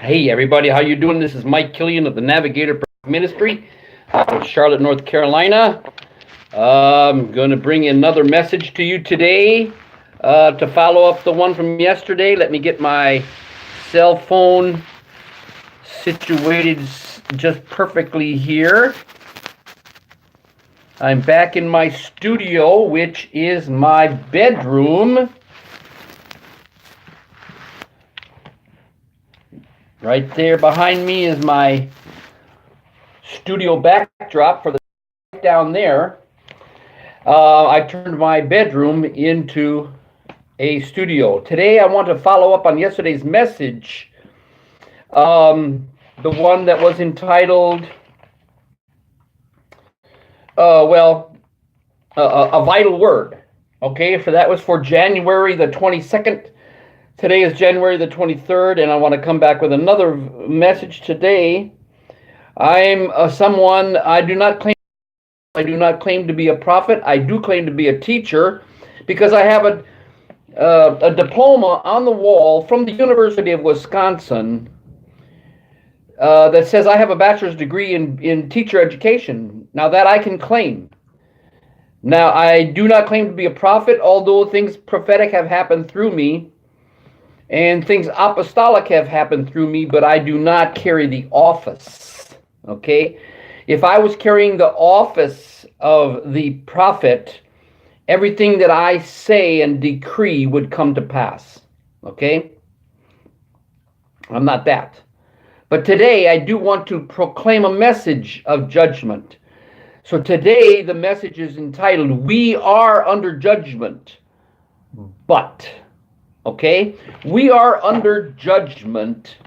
Hey everybody, how you doing? This is Mike Killian of the Navigator Ministry out of Charlotte, North Carolina. I'm going to bring another message to you today to follow up the one from yesterday. Let me get my cell phone situated just perfectly here. I'm back in my studio, which is my bedroom. Right there behind me is my studio backdrop for the down there. I turned my bedroom into a studio. Today I want to follow up on yesterday's message, the one that was entitled, a vital word. Okay, for that was for January the 22nd. Today is January the 23rd, and I want to come back with another message today. I'm someone, I do not claim to be a prophet. I do claim to be a teacher because I have a diploma on the wall from the University of Wisconsin that says I have a bachelor's degree in teacher education. Now that I can claim. Now I do not claim to be a prophet, although things prophetic have happened through me. And things apostolic have happened through me, but I do not carry the office, okay? If I was carrying the office of the prophet, everything that I say and decree would come to pass, okay? I'm not that. But today, I do want to proclaim a message of judgment. So today, the message is entitled, "We are under judgment, but..." Okay, we are under judgment,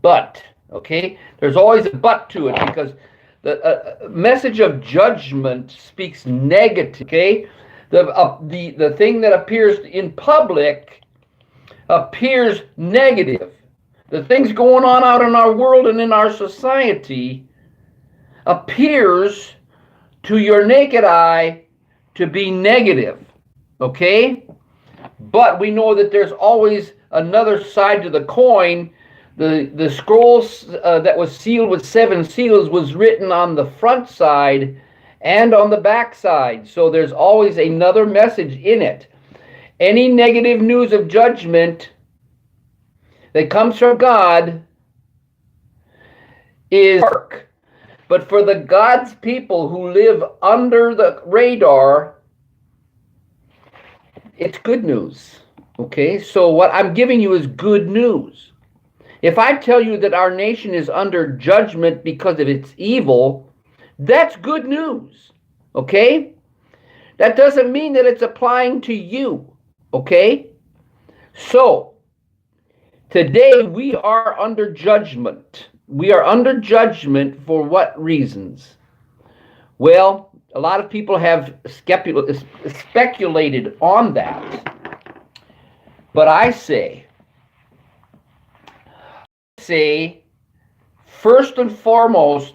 but, okay, there's always a but to it because the message of judgment speaks negative, okay? The thing that appears in public appears negative. The things going on out in our world and in our society appears to your naked eye to be negative, okay? But we know that there's always another side to the coin. The scrolls that was sealed with 7 seals was written on the front side and on the back side. So there's always another message in it. Any negative news of judgment that comes from God is dark. But for the God's people who live under the radar, it's good news, okay? So what I'm giving you is good news. If I tell you that our nation is under judgment because of its evil, that's good news, okay? That doesn't mean that it's applying to you, okay? So, today we are under judgment. We are under judgment for what reasons? Well, a lot of people have speculated on that. But I say, first and foremost,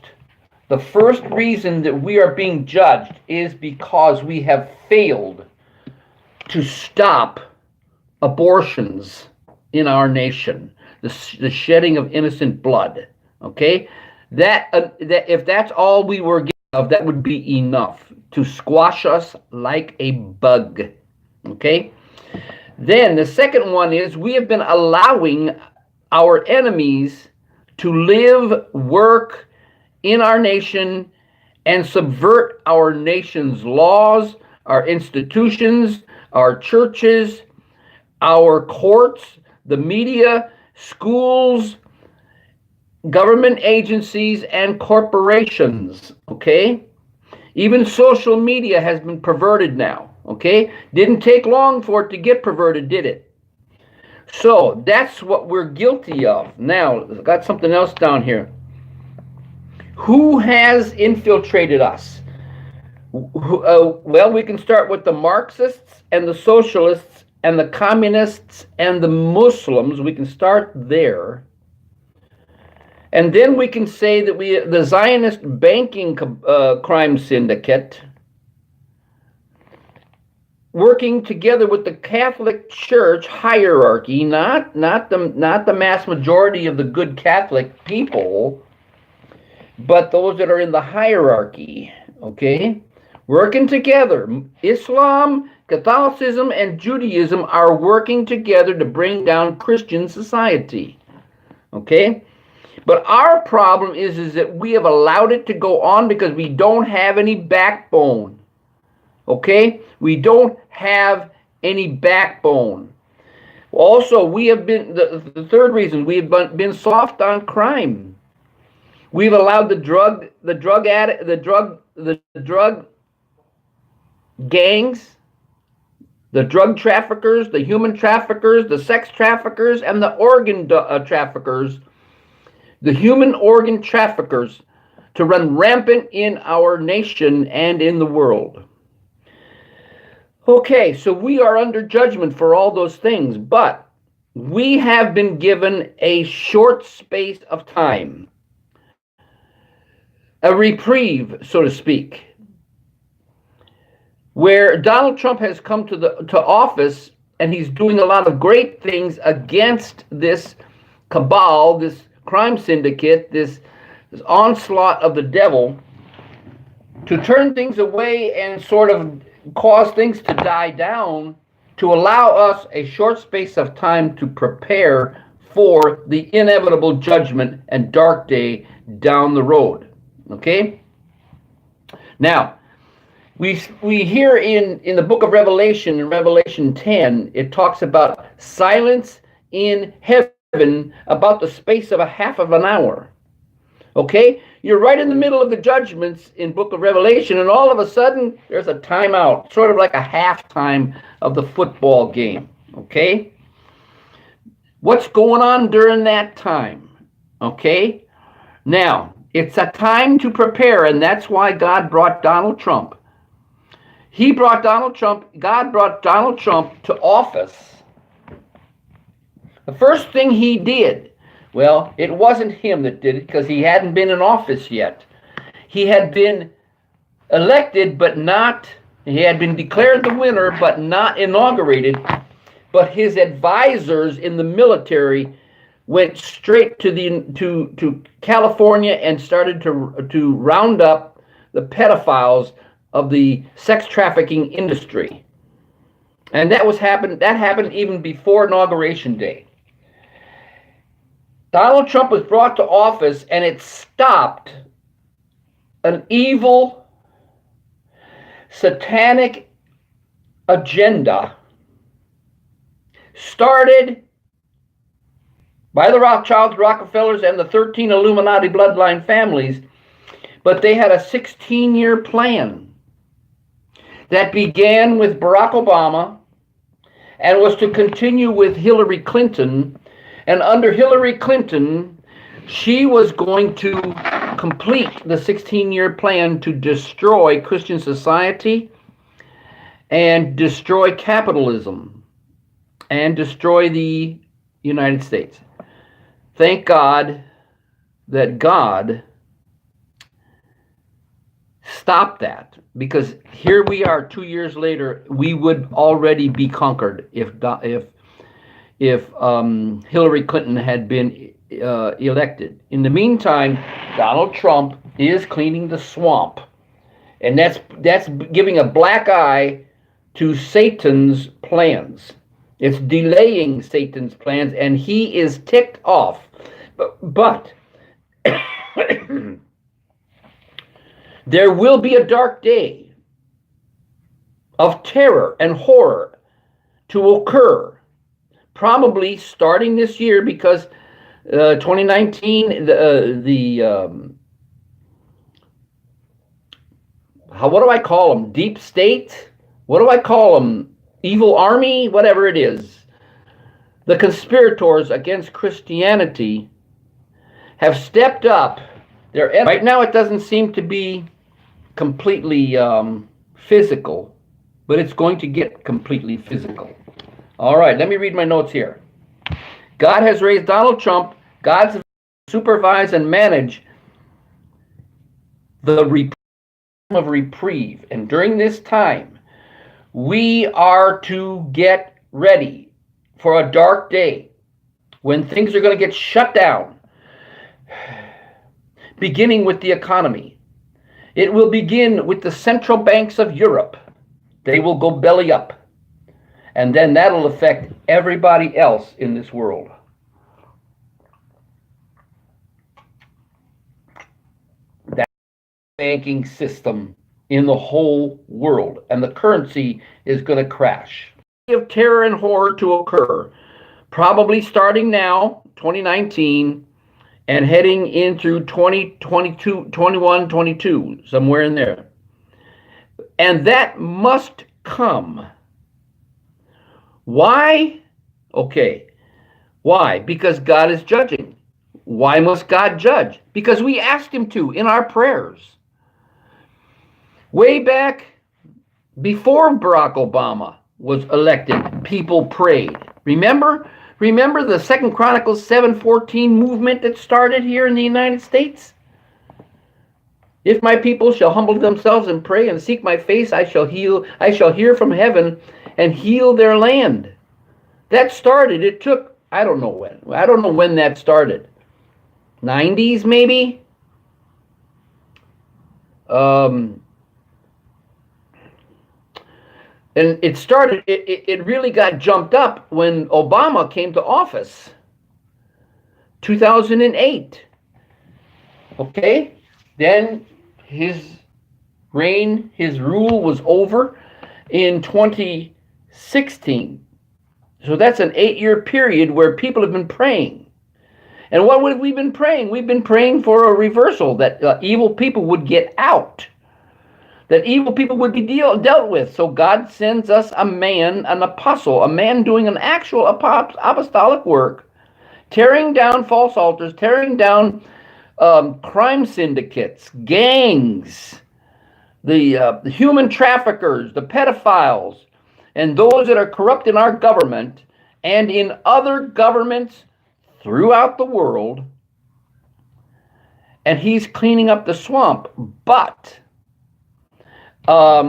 the first reason that we are being judged is because we have failed to stop abortions in our nation, the shedding of innocent blood. Okay? That if that's all we were of, that would be enough to squash us like a bug, okay? Then the second one is we have been allowing our enemies to live, work in our nation and subvert our nation's laws, our institutions, our churches, our courts, the media, schools, government agencies, and corporations, okay? Even social media has been perverted now, okay? Didn't take long for it to get perverted, did it? So that's what we're guilty of. Now, I've got something else down here. Who has infiltrated us? Well, we can start with the Marxists and the socialists and the communists and the Muslims. We can start there. And then we can say that the Zionist banking crime syndicate working together with the Catholic Church hierarchy, not the mass majority of the good Catholic people, but those that are in the hierarchy, okay? Working together. Islam, Catholicism, and Judaism are working together to bring down Christian society, okay? But our problem is that we have allowed it to go on because we don't have any backbone, okay? We don't have any backbone. Also, we have been, the third reason, we have been soft on crime. We've allowed the drug gangs, the drug traffickers, the human traffickers, the sex traffickers, and the organ traffickers, the human organ traffickers, to run rampant in our nation and in the world. Okay, so we are under judgment for all those things, but we have been given a short space of time, a reprieve, so to speak, where Donald Trump has come to office, and he's doing a lot of great things against this cabal, this crime syndicate, this onslaught of the devil, to turn things away and sort of cause things to die down, to allow us a short space of time to prepare for the inevitable judgment and dark day down the road. Okay? Now, we hear in the book of Revelation, in Revelation 10, it talks about silence in heaven about the space of a half of an hour. Okay? You're right in the middle of the judgments in book of Revelation, and all of a sudden, there's a timeout, sort of like a halftime of the football game. Okay? What's going on during that time? Okay? Now, it's a time to prepare, and that's why God brought Donald Trump. God brought Donald Trump to office. The first thing he did, well, it wasn't him that did it because he hadn't been in office yet. He had been elected, but not, he had been declared the winner, but not inaugurated. But his advisors in the military went straight to California and started to round up the pedophiles of the sex trafficking industry. And that happened even before Inauguration Day. Donald Trump was brought to office, and it stopped an evil, satanic agenda started by the Rothschilds, Rockefellers, and the 13 Illuminati bloodline families, but they had a 16-year plan that began with Barack Obama and was to continue with Hillary Clinton. And under Hillary Clinton, she was going to complete the 16-year plan to destroy Christian society and destroy capitalism and destroy the United States. Thank God that God stopped that, because here we are 2 years later, we would already be conquered if Hillary Clinton had been elected. In the meantime, Donald Trump is cleaning the swamp, and that's giving a black eye to Satan's plans. It's delaying Satan's plans, and he is ticked off. But there will be a dark day of terror and horror to occur, probably starting this year, because 2019, what do I call them? Deep state? What do I call them? Evil army? Whatever it is. The conspirators against Christianity have stepped up. Right now it doesn't seem to be completely physical, but it's going to get completely physical. All right, let me read my notes here. God has raised Donald Trump, God, to supervise and manage the of reprieve. And during this time, We are to get ready for a dark day when things are going to get shut down, beginning with the economy. It will begin with the central banks of Europe. They will go belly up. And then that'll affect everybody else in this world. That banking system in the whole world. And the currency is going to crash. Of terror and horror to occur, probably starting now, 2019, and heading into 2022, 21, 22, somewhere in there. And that must come. Why? Okay. Why? Because God is judging. Why must God judge? Because we asked him to in our prayers. Way back before Barack Obama was elected, people prayed. Remember the 2 Chronicles 7:14 movement that started here in the United States? If my people shall humble themselves and pray and seek my face, I shall hear from heaven and heal their land. That started, it took, I don't know when that started. 90s maybe? And it started, it really got jumped up when Obama came to office, 2008. Okay? Then his reign, his rule was over in 2016. So that's an 8-year period where people have been praying. And what have we been praying? We've been praying for a reversal, that evil people would get out, that evil people would be dealt with. So God sends us a man, an apostle, a man doing an actual apostolic work, tearing down false altars, tearing down crime syndicates, gangs, the human traffickers, the pedophiles, and those that are corrupt in our government and in other governments throughout the world. And he's cleaning up the swamp. But that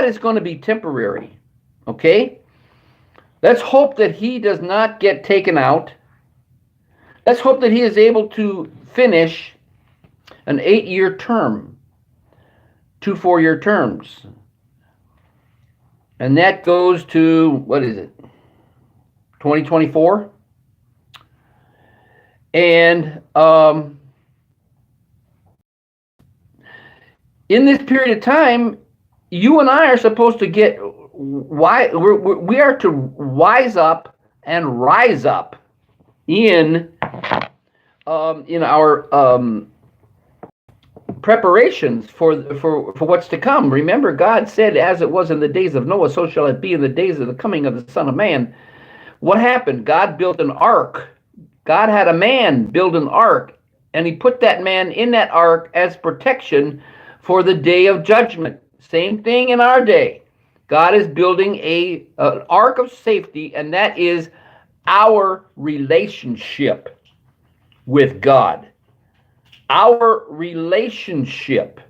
is going to be temporary. Okay? Let's hope that he does not get taken out. Let's hope that he is able to finish an 8-year term, 2 4-year terms. And that goes to, what is it, 2024? And in this period of time, you and I are supposed to get, we are to wise up and rise up in our preparations for what's to come. Remember, God said, as it was in the days of Noah, so shall it be in the days of the coming of the Son of Man. What happened? God built an ark. God had a man build an ark, and he put that man in that ark as protection for the day of judgment. Same thing in our day. God is building an ark of safety, and that is our relationship with God. Our relationship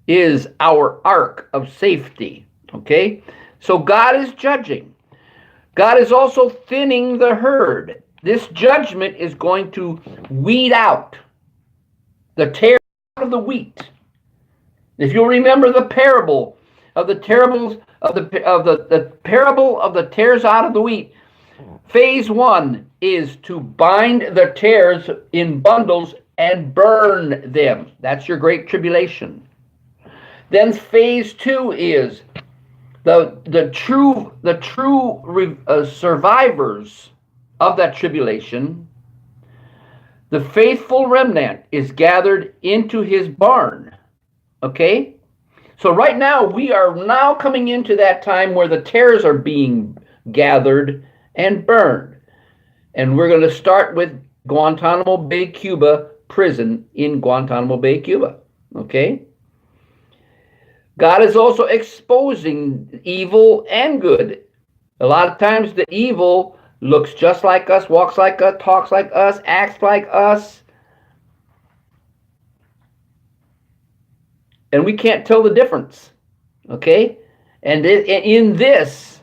is our ark of safety. Okay? So God is judging. God is also thinning the herd. This judgment is going to weed out the tares out of the wheat. If you'll remember the parable of the parable of the tares out of the wheat, phase 1 is to bind the tares in bundles and burn them. That's your great tribulation. Then phase 2 is the true survivors of that tribulation. The faithful remnant is gathered into his barn. Okay? So right now, we are now coming into that time where the tares are being gathered and burned. And we're going to start with Guantanamo Bay, Cuba prison in Guantanamo Bay, Cuba. Okay? God is also exposing evil and good. A lot of times the evil looks just like us, walks like us, talks like us, acts like us. And we can't tell the difference. Okay? And in this,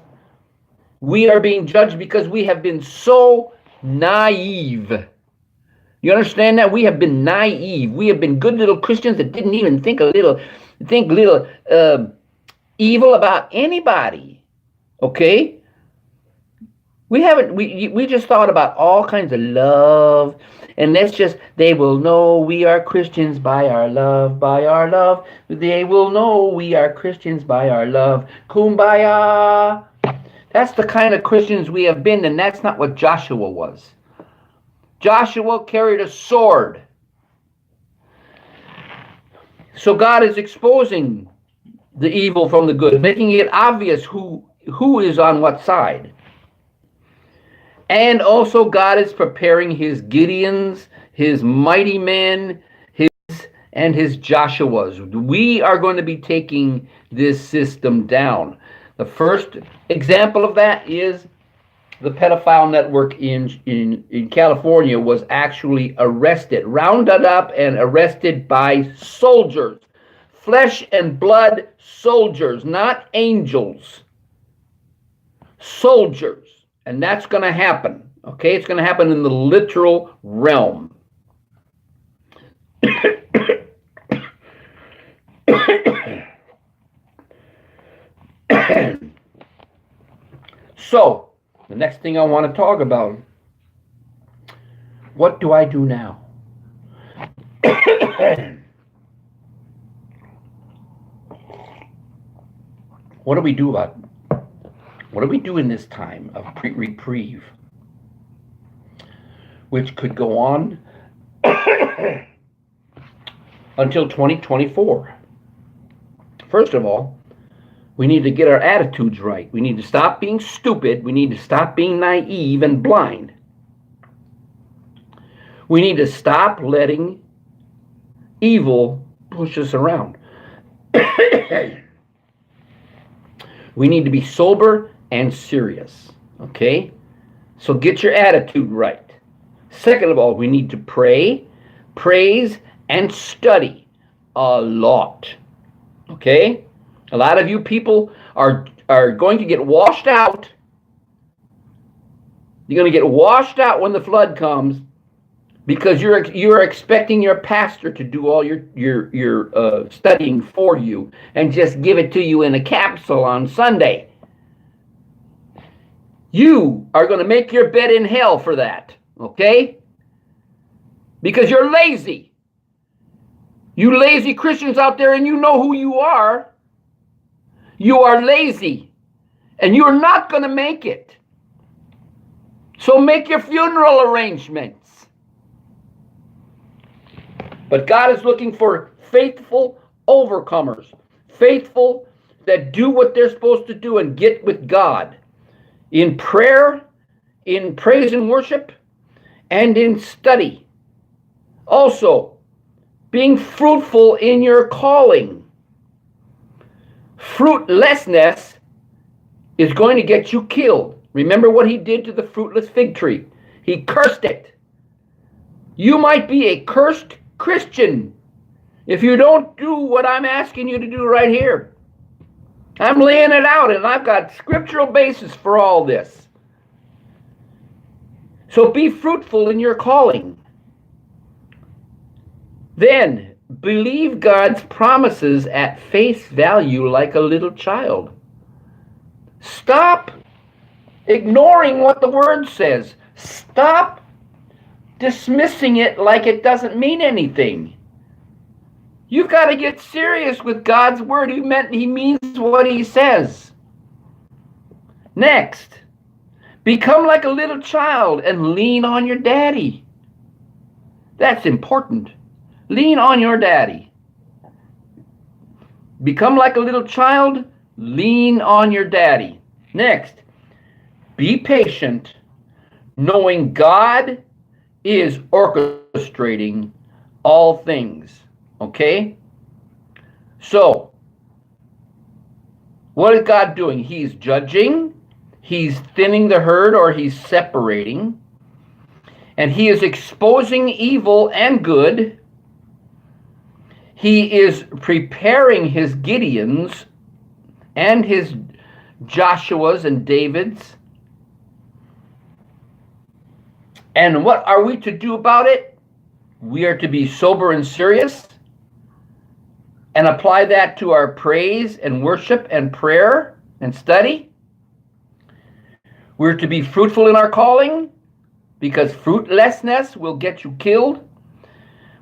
we are being judged because we have been so naive. You understand that? We have been naive. We have been good little Christians that didn't even think little evil about anybody. Okay? We just thought about all kinds of love, and they will know we are Christians by our love, by our love. They will know we are Christians by our love. Kumbaya. That's the kind of Christians we have been, and that's not what Joshua was. Joshua carried a sword. So God is exposing the evil from the good, making it obvious who is on what side. And also God is preparing his Gideons, his mighty men, and his Joshuas. We are going to be taking this system down. The first example of that is the pedophile network in California was actually arrested, rounded up and arrested by soldiers. Flesh and blood soldiers, not angels. Soldiers. And that's going to happen. Okay? It's going to happen in the literal realm. So, the next thing I want to talk about, what do I do now? What do we do about it? What do we do in this time of reprieve, which could go on until 2024? First of all, we need to get our attitudes right. We need to stop being stupid. We need to stop being naive and blind. We need to stop letting evil push us around. We need to be sober and serious. Okay? So get your attitude right. Second of all, we need to pray, praise, and study a lot. Okay? A lot of you people are going to get washed out. You're going to get washed out when the flood comes because you're expecting your pastor to do all your studying for you and just give it to you in a capsule on Sunday. You are going to make your bed in hell for that, okay? Because you're lazy. You lazy Christians out there, and you know who you are. You are lazy, and you're not going to make it. So make your funeral arrangements. But God is looking for faithful overcomers, faithful that do what they're supposed to do and get with God in prayer, in praise and worship, and in study. Also, being fruitful in your calling. Fruitlessness is going to get you killed. Remember what he did to the fruitless fig tree. He cursed it. You might be a cursed Christian if you don't do what I'm asking you to do right here. I'm laying it out, and I've got scriptural basis for all this. So be fruitful in your calling. Then believe God's promises at face value like a little child. Stop ignoring what the Word says. Stop dismissing it like it doesn't mean anything. You've got to get serious with God's Word. He means what He says. Next, become like a little child and lean on your daddy. That's important. Lean on your daddy. Become like a little child, lean on your daddy. Next, be patient, knowing God is orchestrating all things. Okay? So, what is God doing? He's judging, He's thinning the herd, or He's separating, and He is exposing evil and good. He is preparing His Gideons and his Joshua's and David's. And what are we to do about it? We are to be sober and serious and apply that to our praise and worship and prayer and study. We're to be fruitful in our calling, because fruitlessness will get you killed.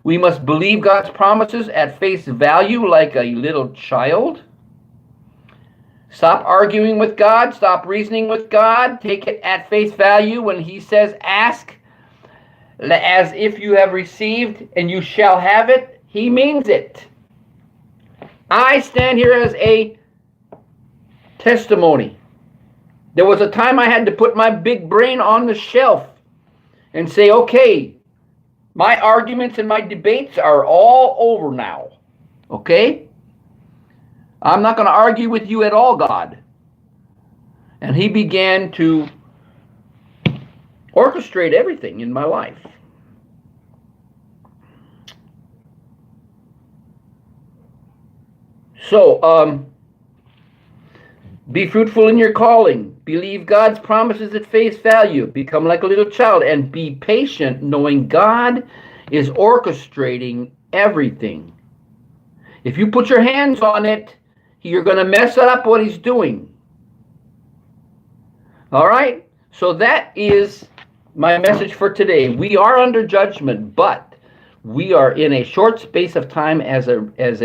We must believe God's promises at face value like a little child. Stop arguing with God. Stop reasoning with God. Take it at face value when he says, ask as if you have received and you shall have it. He means it. I stand here as a testimony. There was a time I had to put my big brain on the shelf and say, okay, my arguments and my debates are all over now. Okay? I'm not going to argue with you at all, God. And he began to orchestrate everything in my life. So, be fruitful in your calling. Believe God's promises at face value. Become like a little child and be patient, knowing God is orchestrating everything. If you put your hands on it, you're going to mess up what he's doing. All right? So that is my message for today. We are under judgment, but we are in a short space of time as a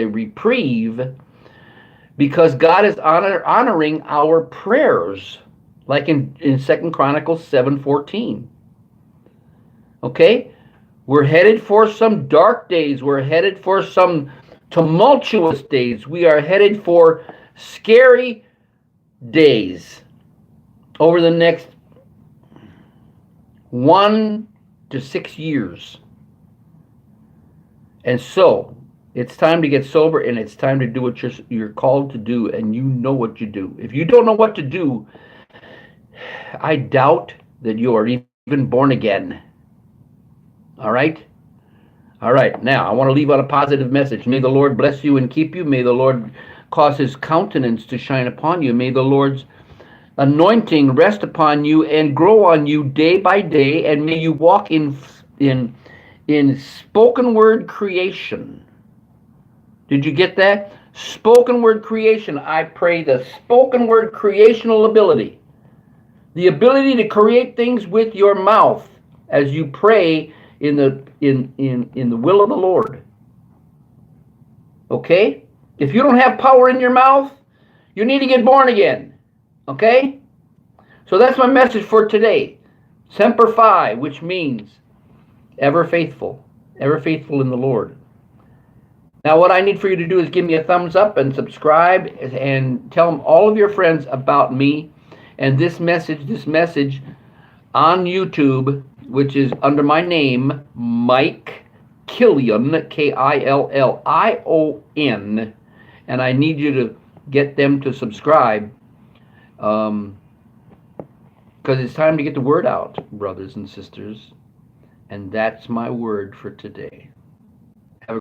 reprieve, because God is honoring our prayers, like in 2 Chronicles 7:14. Okay? We're headed for some dark days. We're headed for some tumultuous days. We are headed for scary days over the next 1 to 6 years. And so, it's time to get sober, and it's time to do what you're called to do, and you know what you do. If you don't know what to do, I doubt that you are even born again. All right? All right. Now, I want to leave on a positive message. May the Lord bless you and keep you. May the Lord cause his countenance to shine upon you. May the Lord's anointing rest upon you and grow on you day by day, and may you walk in spoken word creation. Did you get that? Spoken word creation. I pray the spoken word creational ability. The ability to create things with your mouth as you pray in the will of the Lord. Okay? If you don't have power in your mouth, you need to get born again. Okay? So that's my message for today. Semper Fi, which means ever faithful in the Lord. Now, what I need for you to do is give me a thumbs up and subscribe and tell them all of your friends about me and this message on YouTube, which is under my name, Mike Killion, Killion, and I need you to get them to subscribe, because it's time to get the word out, brothers and sisters, and that's my word for today.